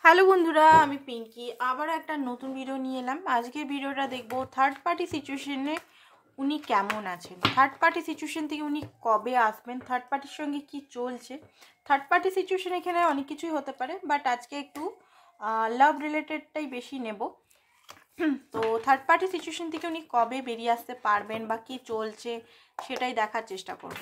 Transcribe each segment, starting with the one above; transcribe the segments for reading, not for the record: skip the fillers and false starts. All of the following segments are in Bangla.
হ্যালো বন্ধুরা, আমি পিঙ্কি আবার একটা নতুন ভিডিও নিয়ে এলাম। আজকের ভিডিওটা দেখবো থার্ড পার্টি সিচুয়েশনে উনি কেমন আছেন, থার্ড পার্টি সিচুয়েশন থেকে উনি কবে আসবেন, থার্ড পার্টির সঙ্গে কি চলছে। থার্ড পার্টি সিচুয়েশন এখানে অনেক কিছুই হতে পারে, বাট আজকে একটু লাভ রিলেটেডটাই বেশি নেব। তো থার্ড পার্টি সিচুয়েশন থেকে উনি কবে বেরিয়ে আসতে পারবেন বা কী চলছে সেটাই দেখার চেষ্টা করব।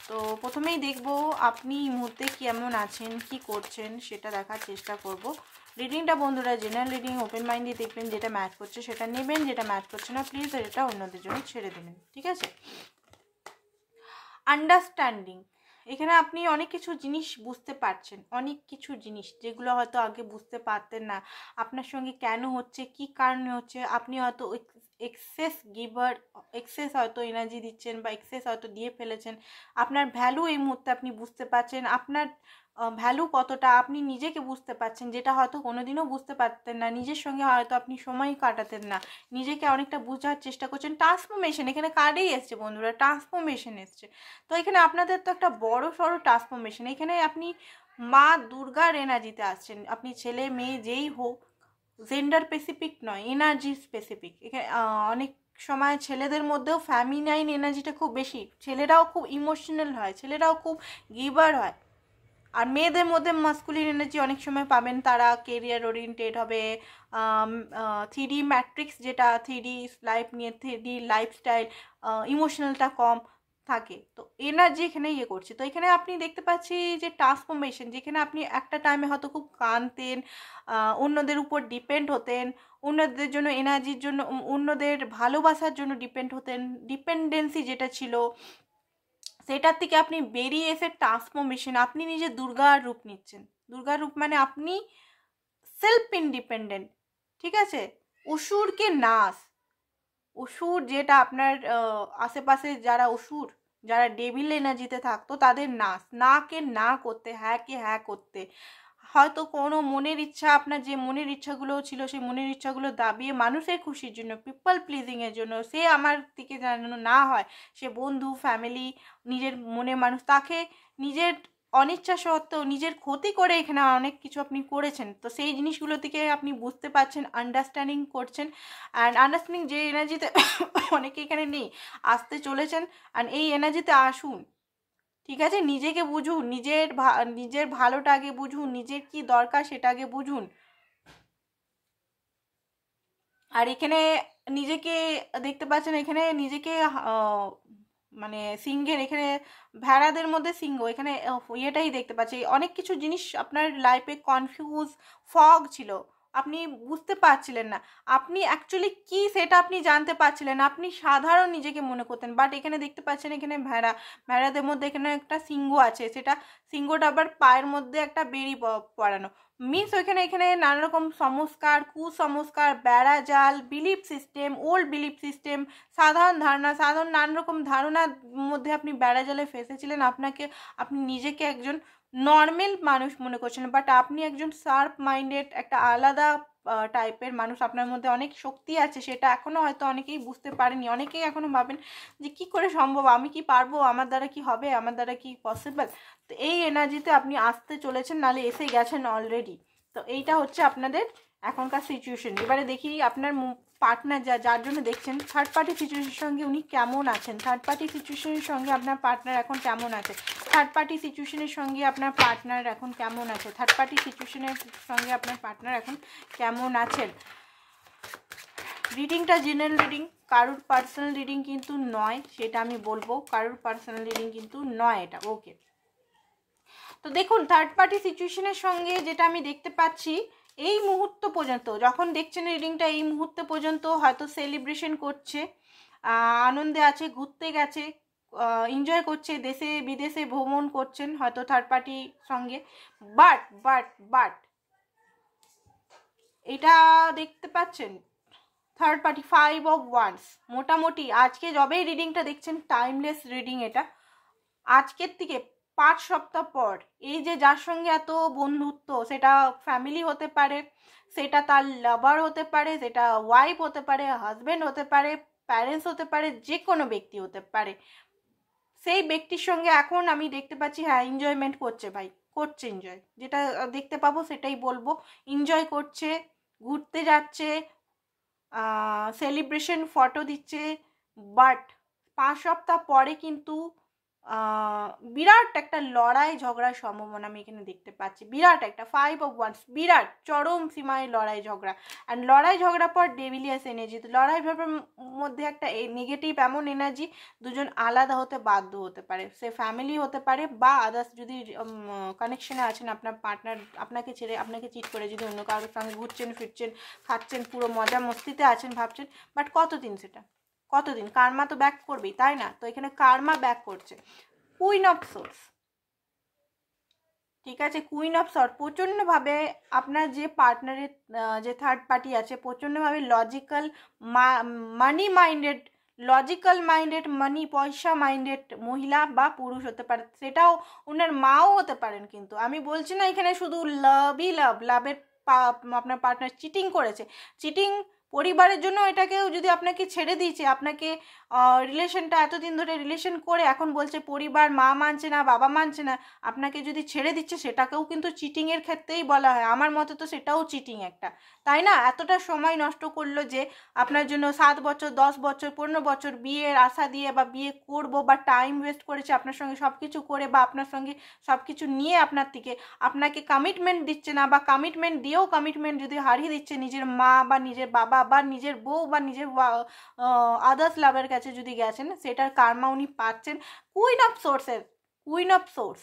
তো প্রথমেই দেখব আপনি এই মুহূর্তে কেমন আছেন, কি করছেন সেটা দেখার চেষ্টা করব। রিডিংটা বন্ধুরা জেনারেল রিডিং, ওপেন মাইন্ডে দেখবেন, যেটা ম্যাচ করছে সেটা নেবেন, যেটা ম্যাচ করছে না প্লিজ এটা অন্যদের জন্য ছেড়ে দেবেন, ঠিক আছে। আন্ডারস্ট্যান্ডিং, এখানে আপনি অনেক কিছু জিনিস বুঝতে পারছেন, অনেক কিছু জিনিস যেগুলো হয়তো আগে বুঝতে পারতেন না আপনার সঙ্গে কেন হচ্ছে, কি কারণে হচ্ছে। আপনি হয়তো এক্সেস গিভার, এক্সেস হয়তো এনার্জি দিচ্ছেন বা এক্সেস হয়তো দিয়ে ফেলেছেন। আপনার ভ্যালু এই মুহূর্তে আপনি বুঝতে পারছেন, আপনার ভ্যালু কতটা আপনি নিজেকে বুঝতে পারছেন, যেটা হয়তো কোনোদিনও বুঝতে পারতেন না। নিজের সঙ্গে হয়তো আপনি সময় কাটাতেন না, নিজেকে অনেকটা বোঝার চেষ্টা করছেন। ট্রান্সফরমেশন এখানে কার্ডেই এসছে বন্ধুরা, ট্রান্সফরমেশন এসছে। তো এখানে আপনাদের তো একটা বড় সড়ো ট্রান্সফরমেশন, এখানে আপনি মা দুর্গার এনার্জিতে আসছেন। আপনি ছেলে মেয়ে যেই হোক, জেন্ডার স্পেসিফিক নয়, এনার্জি স্পেসিফিক। এখানে অনেক সময় ছেলেদের মধ্যেও ফ্যামিনাইন এনার্জিটা খুব বেশি, ছেলেরাও খুব ইমোশনাল হয়, ছেলেরাও খুব গিভার হয়। আর মেয়েদের মধ্যে মাস্কুলিন এনার্জি অনেক সময় পাবেন, তারা কেরিয়ার ওরিয়েন্টেড হবে, থ্রিডি ম্যাট্রিক্স, যেটা থ্রিডি লাইফ নিয়ে, থ্রিডি লাইফস্টাইল, ইমোশনালটা কম থাকে। তো এনার্জি এখানে ইয়ে করছে। তো এখানে আপনি দেখতে পাচ্ছি যে ট্রান্সফরমেশন, যেখানে আপনি একটা টাইমে হয়তো খুব কাঁদতেন, অন্যদের উপর ডিপেন্ড হতেন, অন্যদের জন্য এনার্জির জন্য, অন্যদের ভালোবাসার জন্য ডিপেন্ড হতেন, ডিপেন্ডেন্সি যেটা ছিল সেটার থেকে আপনি বেরিয়ে এসে ট্রান্সফরমেশন, আপনি নিজে দুর্গার রূপ নিচ্ছেন। দুর্গার রূপ মানে আপনি সেলফ ইন্ডিপেন্ডেন্ট, ঠিক আছে। অসুরকে নাশ, অসুর যেটা আপনার আশেপাশে যারা অসুর, যারা ডেভিল এনার্জিতে থাকতো তাদের নাশ, নাকে না করতে, হ্যাঁকে হ্যাঁ করতে। হয়তো কোনো মনের ইচ্ছা, আপনার যে মনের ইচ্ছাগুলো ছিল সেই মনের ইচ্ছাগুলো দাবিয়ে মানুষের খুশির জন্য, পিপল প্লিজিংয়ের জন্য, সে আমার দিকে যেন না হয়, সে বন্ধু, ফ্যামিলি, নিজের মনের মানুষ, তাকে নিজের অনিচ্ছা সত্ত্বেও নিজের ক্ষতি করে এখানে অনেক কিছু আপনি করেছেন। তো সেই জিনিসগুলো থেকে আপনি বুঝতে পারছেন, আন্ডারস্ট্যান্ডিং করছেন। অ্যান্ড আন্ডারস্ট্যান্ডিং যে এনার্জিতে অনেকে এখানে নেই, আসতে চলেছেন। অ্যান্ড এই এনার্জিতে আসুন, ঠিক আছে। নিজেকে বুঝুন, নিজের ভালোটা আগে বুঝুন, নিজের কি দরকার সেটা আগে বুঝুন। আর এখানে নিজেকে দেখতে পাচ্ছেন, এখানে নিজেকে মানে সিংহের, এখানে ভেড়াদের মধ্যে সিংহ, এখানে ইয়েটাই দেখতে পাচ্ছি। অনেক কিছু জিনিস আপনার লাইফে কনফিউজ, ফগ ছিল, আপনি বুঝতে পারছিলেন না আপনি অ্যাকচুয়ালি কি, সেটা আপনি জানতে পারছিলেন না, আপনি সাধারণ নিজেকে মনে করতেন। বাট এখানে দেখতে পাচ্ছেন, এখানে ভেড়াদের মধ্যে এখানে একটা সিংহ আছে, সেটা সিংহটা আবার পায়ের মধ্যে একটা বেড়ি পরানো, মিনস ওইখানে এখানে নানা রকম সংস্কার, কুসংস্কার, বেড়াজাল, belief system, old belief system, সাধারণ ধারণা, সাধারণ নানা রকম ধারণার মধ্যে আপনি বেড়াজালে ফেসেছিলেন। আপনি নিজেকে একজন নর্মাল মানুষ মনে করছেন, বাট আপনি একজন শার্প মাইন্ডেড, একটা আলাদা টাইপের মানুষ। আপনার মধ্যে অনেক শক্তি আছে, সেটা এখনও হয়তো অনেকেই বুঝতে পারেনি। অনেকেই এখনও ভাবেন যে কি করে সম্ভব, আমি কি পারবো, আমার দ্বারা কি হবে, আমার দ্বারা কি পসিবল। তো এই এনার্জিতে আপনি আসতে চলেছেন, নাহলে এসে গেছেন অলরেডি। তো এইটা হচ্ছে আপনাদের এখনকার সিচুয়েশন। এবারে দেখি আপনার পার্টনার, যার জন্য দেখছেন, থার্ড পার্টি সিচুয়েশনের সঙ্গে উনি কেমন আছেন, থার্ড পার্টি সিচুয়েশনের সঙ্গে আপনার পার্টনার এখন কেমন আছে, থার্ড পার্টি সিচুয়েশনের সঙ্গে আপনার পার্টনার এখন কেমন আছে, থার্ড পার্টি সিচুয়েশনের সঙ্গে আপনার পার্টনার এখন কেমন আছেন। রিডিংটা জেনারেল রিডিং, কারুর পার্সোনাল রিডিং কিন্তু নয়, সেটা আমি বলবো, কারুর পার্সোনাল রিডিং কিন্তু নয় এটা, ওকে। তো দেখুন, থার্ড পার্টি সিচুয়েশনের সঙ্গে যেটা আমি দেখতে পাচ্ছি, এই মুহূর্ত পর্যন্ত যখন দেখছেন রিডিংটা, এই মুহূর্ত পর্যন্ত হয়তো সেলিব্রেশন করছে, আনন্দে আছে, ঘুরতে গেছে, এনজয় করছে, দেশে বিদেশে ভ্রমণ করছেন হয়তো থার্ড পার্টির সঙ্গে। বাট এটা দেখতে পাচ্ছেন, থার্ড পার্টি 5 অফ ওয়ান্স, মোটামুটি আজকে যবেই রিডিংটা দেখছেন, টাইমলেস রিডিং এটা। আজকের থেকে 5 সপ্তাহ পর এই যে যার সঙ্গে এত বন্ধুত্ব, সেটা ফ্যামিলি হতে পারে, সেটা তার লাভার হতে পারে, সেটা ওয়াইফ হতে পারে, হাজব্যান্ড হতে পারে, প্যারেন্টস হতে পারে, যে কোনো ব্যক্তি হতে পারে, সেই ব্যক্তির সঙ্গে এখন আমি দেখতে পাচ্ছি হ্যাঁ এনজয়মেন্ট করছে ভাই, করছে এনজয়, যেটা দেখতে পাবো সেটাই বলবো। এনজয় করছে, ঘুরতে যাচ্ছে, সেলিব্রেশন ফটো দিচ্ছে। বাট 5 সপ্তাহ পরে কিন্তু বিরাট একটা লড়াই ঝগড়ার সম্ভাবনা আমি এখানে দেখতে পাচ্ছি। বিরাট একটা 5 of Wands, বিরাট চরম সীমায় লড়াই ঝগড়া। অ্যান্ড লড়াই ঝগড়ার পর ডেভিলিয়াস এনার্জি, লড়াই ঝগড়ার মধ্যে একটা নেগেটিভ এমন এনার্জি, দুজন আলাদা হতে বাধ্য হতে পারে। সে ফ্যামিলি হতে পারে বা আদার্স, যদি কানেকশনে আছেন, আপনার পার্টনার আপনাকে ছেড়ে, আপনাকে চিট করে যদি অন্য কারোর সঙ্গে ঘুরছেন ফিরছেন খাচ্ছেন, পুরো মজা মস্তিতে আছেন ভাবছেন, বাট কতদিন সেটা, কতদিন? কার্মা তো ব্যাক করবেই, তাই না? তো এখানে কার্মা ব্যাক করছে। কুইন অফ সোর্স, ঠিক আছে, কুইন অফ সর্ট প্রচণ্ডভাবে আপনার যে পার্টনারের যে থার্ড পার্টি আছে প্রচণ্ডভাবে লজিক্যাল, মানি মাইন্ডেড, লজিক্যাল মাইন্ডেড, মানি পয়সা মাইন্ডেড মহিলা বা পুরুষ হতে পারে। সেটাও ওনার মাও হতে পারেন। কিন্তু আমি বলছি না এখানে শুধু লাভই লাভ, লাভের আপনার পার্টনার চিটিং করেছে। চিটিং পরিবারের জন্য এটাকেও যদি আপনাকে ছেড়ে দিয়েছে, আপনাকে রিলেশনটা এতদিন ধরে রিলেশন করে এখন বলছে পরিবার, মা মানছে না, বাবা মানছে না, আপনাকে যদি ছেড়ে দিচ্ছে সেটাকেও কিন্তু চিটিংয়ের ক্ষেত্রেই বলা হয়। আমার মতে তো সেটাও চিটিং একটা, তাই না? এতটা সময় নষ্ট করলো যে আপনার জন্য 7 বছর 10 বছর 15 বছর বিয়ের আশা দিয়ে বা বিয়ে করবো বা টাইম ওয়েস্ট করেছে আপনার সঙ্গে সব কিছু করে বা আপনার সঙ্গে সব কিছু নিয়ে আপনার থেকে, আপনাকে কমিটমেন্ট দিচ্ছে না বা কমিটমেন্ট দিয়েও কমিটমেন্ট যদি হারিয়ে দিচ্ছে নিজের মা বা নিজের বাবা বা নিজের বউ বা নিজের আদার্স লাভের কাছে যদি গেছেন, সেটার কার্মা উনি পাচ্ছেন। কুইন অফ সোর্সের, queen of swords,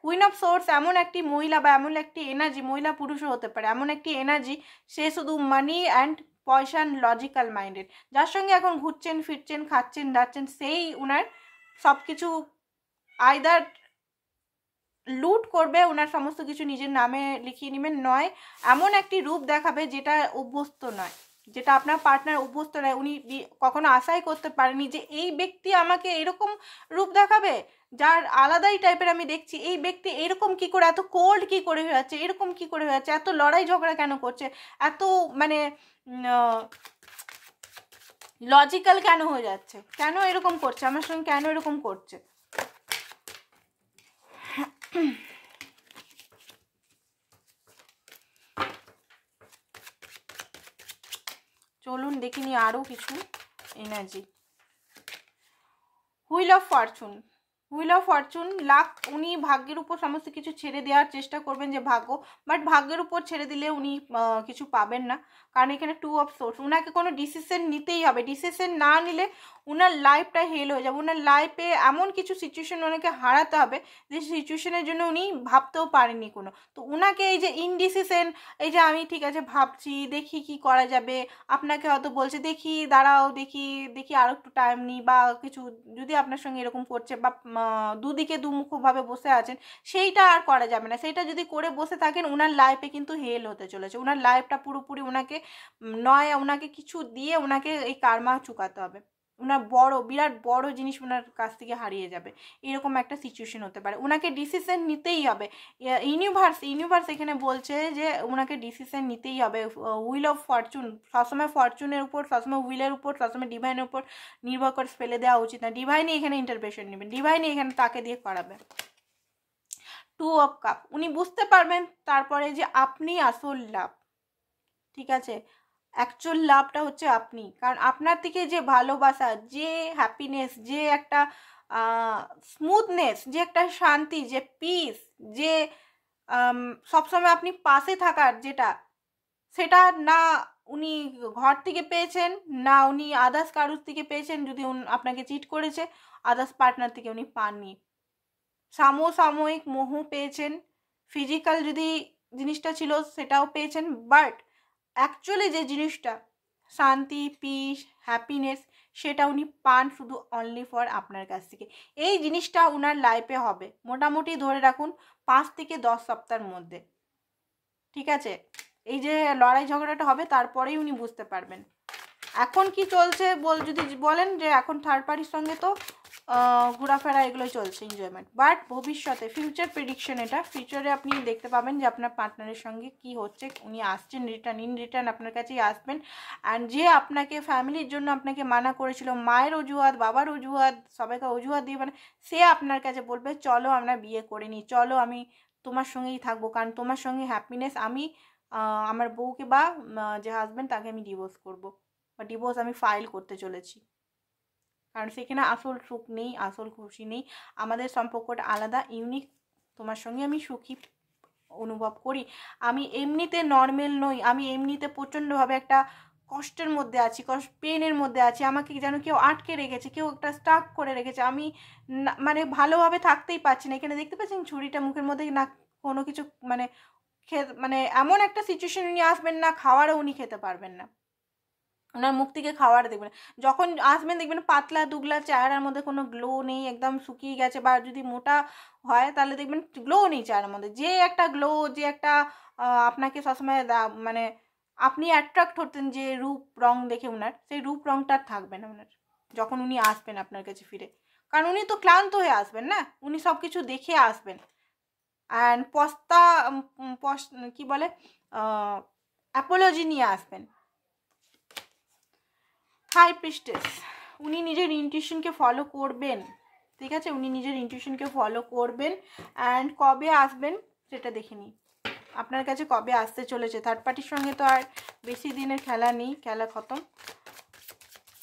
queen of swords এমন একটি মহিলা বা এমন একটি এনার্জি, মহিলা পুরুষও হতে পারে, এমন একটি এনার্জি, সে শুধু মানি অ্যান্ড পয়সা অ্যান্ড লজিক্যাল মাইন্ডেড, যার সঙ্গে এখন ঘুরছেন ফিরছেন খাচ্ছেন দাচ্ছেন, সেই উনার সব কিছু আইদার লুট করবে, ওনার সমস্ত কিছু নিজের নামে লিখিয়ে নেবেন, নয় এমন একটি রূপ দেখাবে যেটা অভ্যস্ত নয়, যেটা আপনার পার্টনার অভ্যস্ত নয়। উনি কখনো আশাই করতে পারেনি যে এই ব্যক্তি আমাকে এরকম রূপ দেখাবে, যার আলাদাই টাইপের আমি দেখছি, এই ব্যক্তি এরকম কি করে, এত কোল্ড কি করে হয়ে যাচ্ছে, এরকম কি করে হয়ে যাচ্ছে, এত লড়াই ঝগড়া কেন করছে, এত মানে লজিক্যাল কেন হয়ে যাচ্ছে, কেন এরকম করছে আমার সঙ্গে, কেন এরকম করছে। চলুন দেখিনি আরও কিছু energy. Wheel of Fortune, wheel of Fortune, lakh, উনি ভাগ্যের উপর সমস্ত কিছু ছেড়ে দেওয়ার চেষ্টা করবেন যে ভাগ্য, বাট ভাগ্যের উপর ছেড়ে দিলে উনি কিছু পাবেন না, কারণ এখানে 2 অফ সোর্স, উনাকে কোনো ডিসিশন নিতেই হবে। ডিসিশন না নিলে উনার লাইফটা হেল হয়ে যাবে, উনার লাইফে এমন কিছু সিচুয়েশন ওনাকে হারাতে হবে যে সিচুয়েশনের জন্য উনি ভাবতেও পারেননি কোনো। তো উনাকে এই যে ইনডিসিশন, এই যে আমি ঠিক আছে ভাবছি দেখি কি করা যাবে, আপনাকে হয়তো বলছে দেখি দাঁড়াও দেখি দেখি আরও একটু টাইম নিই বা কিছু, যদি আপনার সঙ্গে এরকম করছে বা দুদিকে দুমুখভাবে বসে আছেন, সেইটা আর করা যাবে না। সেইটা যদি করে বসে থাকেন ওনার লাইফে কিন্তু হেল হতে চলেছে, ওনার লাইফটা পুরোপুরি ওনাকে নয়, ওনাকে কিছু দিয়ে ওনাকে এই কার্মা চুকাতে হবে, ওনার বড় বিরাট বড় জিনিস ওনার কাছ থেকে হারিয়ে যাবে, এরকম একটা সিচুয়েশন হতে পারে। ওনাকে ডিসিশন নিতেই হবে। ইউনিভার্স এখানে বলছে যে ওনাকে ডিসিশন নিতেই হবে। হুইল অফ ফরচুন, সবসময় ফরচুনের উপর, সবসময় হুইলের উপর, সবসময় ডিভাইনের উপর নির্ভর করে ফেলে দেওয়া উচিত না। ডিভাইনই এখানে ইন্টারভেনশন নেবেন, ডিভাইনই এখানে তাকে দিয়ে করাবে। 2 অফ কাপ, উনি বুঝতে পারবেন তারপরে যে আপনি আসল লাভ, ঠিক আছে, অ্যাকচুয়াল লাভটা হচ্ছে আপনি, কারণ আপনার থেকে যে ভালোবাসা, যে হ্যাপিনেস, যে একটা স্মুথনেস, যে একটা শান্তি, যে পিস, যে সবসময় আপনি পাশে থাকার যেটা, সেটা না উনি ঘর থেকে পেয়েছেন, না উনি আদার্স কারুর থেকে পেয়েছেন, যদি আপনাকে চিট করেছে আদার্স পার্টনার থেকে উনি পাননি। সাময়িক মোহ পেয়েছেন, ফিজিক্যাল যদি জিনিসটা ছিল সেটাও পেয়েছেন, বাট অ্যাকচুয়ালি যে জিনিসটা শান্তি, পিস, হ্যাপিনেস, সেটা উনি পান শুধু অনলি ফর আপনার কাছ থেকে। এই জিনিসটা ওনার লাইফে হবে মোটামুটি ধরে রাখুন 5 থেকে 10 সপ্তাহের মধ্যে, ঠিক আছে। এই যে লড়াই ঝগড়াটা হবে তারপরেই উনি বুঝতে পারবেন। এখন কি চলছে যদি বলেন যে এখন থার্ড পার্টির সঙ্গে তো ঘোরাফেরা এগুলোই চলছে, এনজয়মেন্ট, বাট ভবিষ্যতে ফিউচার প্রেডিকশন, এটা ফিউচারে আপনি দেখতে পাবেন যে আপনার পার্টনারের সঙ্গে কি হচ্ছে, উনি আসছেন রিটার্ন আপনার কাছেই আসবেন। অ্যান্ড যে আপনাকে ফ্যামিলির জন্য আপনাকে মানা করেছিল, মায়ের অজুহাত, বাবার অজুহাত, সবাইকে অজুহাত দিয়ে, মানে সে আপনার কাছে বলবে চলো আমরা বিয়ে করে নিই, চলো আমি তোমার সঙ্গেই থাকবো, কারণ তোমার সঙ্গে হ্যাপিনেস আমি আমার বউকে বা যে হাজব্যান্ড তাকে আমি ডিভোর্স করব, বা ডিভোর্স আমি ফাইল করতে চলেছি, কারণ সেখানে আসল সুখ নেই, আসল খুশি নেই, আমাদের সম্পর্কটা আলাদা, ইউনিক। তোমার সঙ্গে আমি সুখী অনুভব করি, আমি এমনিতে নর্মাল নই, আমি এমনিতে প্রচণ্ডভাবে একটা কষ্টের মধ্যে আছি, পেনের মধ্যে আছি, আমাকে যেন কেউ আটকে রেখেছে, কেউ একটা স্টাক করে রেখেছে, আমি মানে ভালোভাবে থাকতেই পারছি না। এখানে দেখতে পাচ্ছেন ছুরিটা মুখের মধ্যে, না কোনো কিছু মানে মানে এমন একটা সিচুয়েশন উনি আসবেন না, খাওয়ারও উনি খেতে পারবেন না, ওনার মুখ থেকে খাওয়ার দেখবেন, যখন আসবেন দেখবেন পাতলা দুগলা চেহারার মধ্যে কোনো গ্লো নেই, একদম শুকিয়ে গেছে, বা যদি মোটা হয় তাহলে দেখবেন গ্লো নেই চেহারার মধ্যে, যে একটা গ্লো, যে একটা আপনাকে সবসময় মানে আপনি অ্যাট্রাক্ট হতেন যে রূপ রং দেখে ওনার, সেই রূপ রংটা থাকবে না ওনার যখন উনি আসবেন আপনার কাছে ফিরে, কারণ উনি তো ক্লান্ত হয়ে আসবেন না, উনি সব কিছু দেখে আসবেন, অ্যান্ড কি বলে অ্যাপোলজি নিয়ে আসবেন। হাই প্রিস্টেস, উনি নিজের ইনটিউশনকে ফলো করবেন, ঠিক আছে, উনি নিজের ইনটিউশনকে ফলো করবেন, অ্যান্ড কবে আসবেন সেটা দেখে নিই, আপনার কাছে কবে আসতে চলেছে। থার্ড পার্টির সঙ্গে তো আর বেশি দিনের খেলা নেই, খেলা খতম,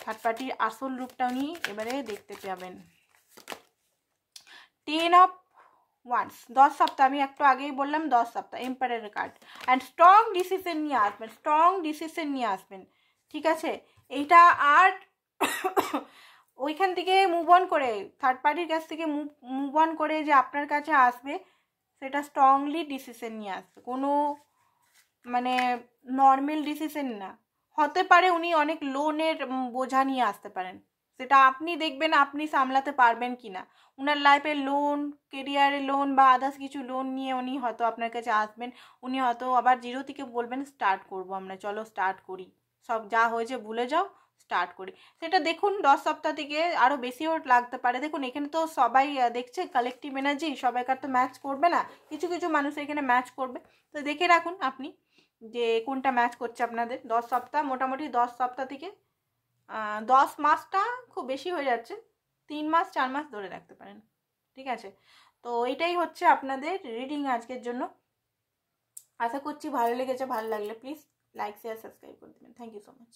থার্ড পার্টির আসল রূপটা উনি এবারে দেখতে পাবেন। 10 অফ ওয়ান্স, 10 সপ্তাহ, আমি একটু আগেই বললাম 10 সপ্তাহ, এম্পায়ারের কার্ড, অ্যান্ড স্ট্রং ডিসিশন নিয়ে আসবেন, স্ট্রং ডিসিশন নিয়ে আসবেন, ঠিক আছে। এইটা আর ওইখান থেকে মুভ অন করে, থার্ড পার্টির কাছ থেকে মুভ অন করে যে আপনার কাছে আসবে, সেটা স্ট্রংলি ডিসিশন নিয়ে আসবে, কোনো মানে নর্মাল ডিসিশন না, হতে পারে উনি অনেক লোনের বোঝা নিয়ে আসতে পারেন, সেটা আপনি দেখবেন আপনি সামলাতে পারবেন কি না, উনার লাইফে লোন, কেরিয়ারে লোন বা আদার্স কিছু লোন নিয়ে উনি হয়তো আপনার কাছে আসবেন, উনি হয়তো আবার জিরো থেকে বলবেন স্টার্ট করব আমরা, চলো স্টার্ট করি, সব যা হয়েছে ভুলে যাও, স্টার্ট করি, সেটা দেখুন 10 সপ্তাহ থেকে আরও বেশিও লাগতে পারে। দেখুন এখানে তো সবাই দেখছে কালেকটিভ এনার্জি, সবাইকার তো ম্যাচ করবে না, কিছু কিছু মানুষ এখানে ম্যাচ করবে, তো দেখে রাখুন আপনি যে কোনটা ম্যাচ করছে আপনাদের। 10 সপ্তাহ, মোটামুটি 10 সপ্তাহ থেকে 10 মাসটা খুব বেশি হয়ে যাচ্ছে, 3 মাস 4 মাস ধরে রাখতে পারেন, ঠিক আছে। তো এটাই হচ্ছে আপনাদের রিডিং আজকের জন্য, আশা করছি ভালো লেগেছে, ভালো লাগলে প্লিজ লাইক শেয়ার সাবস্ক্রাইব করে দেবেন। Thank you so much.